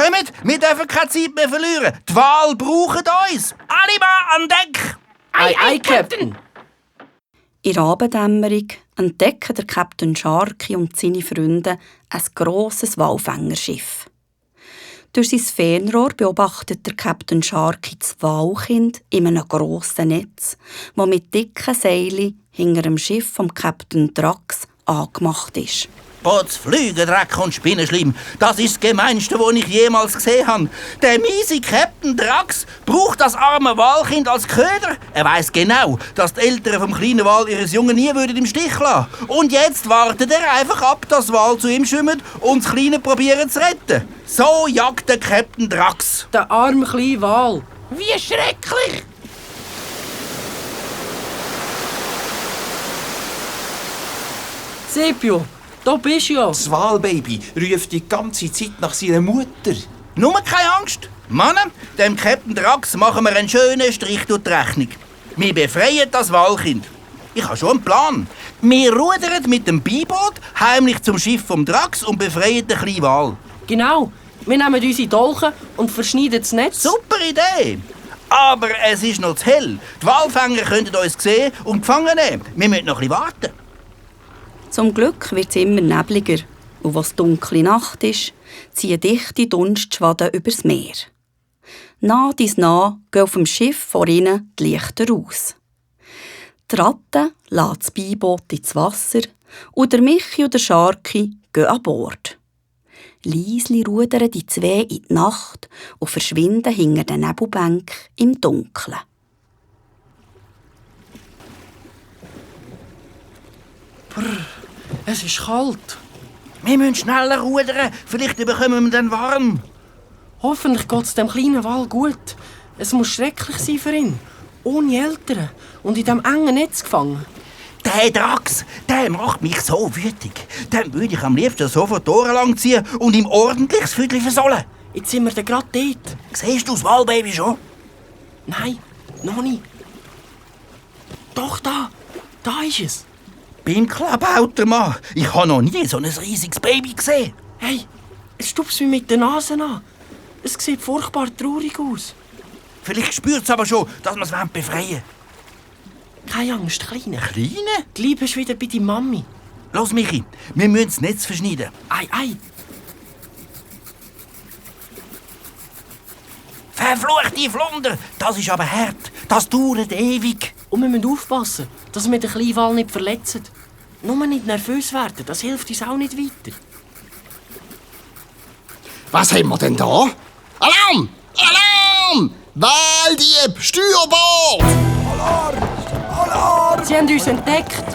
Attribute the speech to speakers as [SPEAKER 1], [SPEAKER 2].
[SPEAKER 1] Kommt, wir dürfen keine Zeit mehr verlieren. Die Wale brauchen uns. Alle mal an Deck.
[SPEAKER 2] Ei, Captain.
[SPEAKER 3] In der Abenddämmerung entdecken der Captain Sharky und seine Freunde ein grosses Walfängerschiff. Durch sein Fernrohr beobachtet der Captain Sharky das Walkind in einem grossen Netz, das mit dicken Seilen hinter dem Schiff vom Captain Drax angemacht ist.
[SPEAKER 1] Boots, Flüge, Dreck und Spinnenschleim, das ist das Gemeinste, was ich jemals gesehen habe. Der miese Captain Drax braucht das arme Walkind als Köder. Er weiss genau, dass die Eltern vom kleinen Wal ihres Jungen nie im Stich lassen würden. Und jetzt wartet er einfach ab, dass das Wal zu ihm schwimmt und das Kleine probieren zu retten. So jagt der Captain Drax.
[SPEAKER 2] Der arme kleine Wal.
[SPEAKER 1] Wie schrecklich!
[SPEAKER 2] Sepio, da bist du ja.
[SPEAKER 4] Das Walbaby ruft die ganze Zeit nach seiner Mutter.
[SPEAKER 1] Nur keine Angst. Mann, dem Captain Drax machen wir einen schönen Strich durch die Rechnung. Wir befreien das Walkind. Ich habe schon einen Plan. Wir rudern mit dem Beiboot heimlich zum Schiff vom Drax und befreien den kleinen Wal.
[SPEAKER 2] Genau. Wir nehmen unsere Dolche und verschneiden das Netz.
[SPEAKER 1] Super Idee! Aber es ist noch zu hell. Die Walfänger können uns sehen und gefangen nehmen. Wir müssen noch ein bisschen warten.
[SPEAKER 3] Zum Glück wird es immer nebliger und was dunkle Nacht ist, ziehen dichte Dunstschwaden übers Meer. Nah dies nah gehen auf dem Schiff vor ihnen die Lichter aus. Die Ratte lässt das Beiboot ins Wasser und der Michi und der Sharky gehen an Bord. Leisli rudern die zwei in die Nacht und verschwinden hinter den Nebelbänken im Dunkeln.
[SPEAKER 2] Es ist kalt.
[SPEAKER 1] Wir müssen schneller rudern, vielleicht bekommen wir dann warm.
[SPEAKER 2] Hoffentlich geht es dem kleinen Wal gut. Es muss schrecklich sein für ihn. Ohne Eltern und in diesem engen Netz gefangen.
[SPEAKER 1] Der Drax, der macht mich so wütig. Dem würde ich am liebsten sofort die Ohren lang ziehen und ihm ordentliches Füdli versohlen.
[SPEAKER 2] Jetzt sind wir gerade dort.
[SPEAKER 1] Siehst du das Walbaby schon?
[SPEAKER 2] Nein, noch nicht. Doch, da ist es.
[SPEAKER 1] Beim Klabautermann. Ich habe noch nie so ein riesiges Baby gesehen.
[SPEAKER 2] Hey, es stupst mich mit der Nase an. Es sieht furchtbar traurig aus.
[SPEAKER 1] Vielleicht spürt es aber schon, dass wir es befreien wollen.
[SPEAKER 2] Keine Angst, Kleine.
[SPEAKER 1] Kleine?
[SPEAKER 2] Die Liebe ist wieder bei deiner Mami.
[SPEAKER 1] Los, Michi, wir müssen das Netz verschneiden.
[SPEAKER 2] Ei.
[SPEAKER 1] Verfluchte Flunder, das ist aber hart. Das dauert ewig.
[SPEAKER 2] Und wir müssen aufpassen, dass wir den kleinen Wal nicht verletzen. Nur nicht nervös werden, das hilft uns auch nicht weiter.
[SPEAKER 5] Was haben wir denn da? Alarm! Alarm! Waldieb, Steuerbord!
[SPEAKER 2] Sie haben uns entdeckt.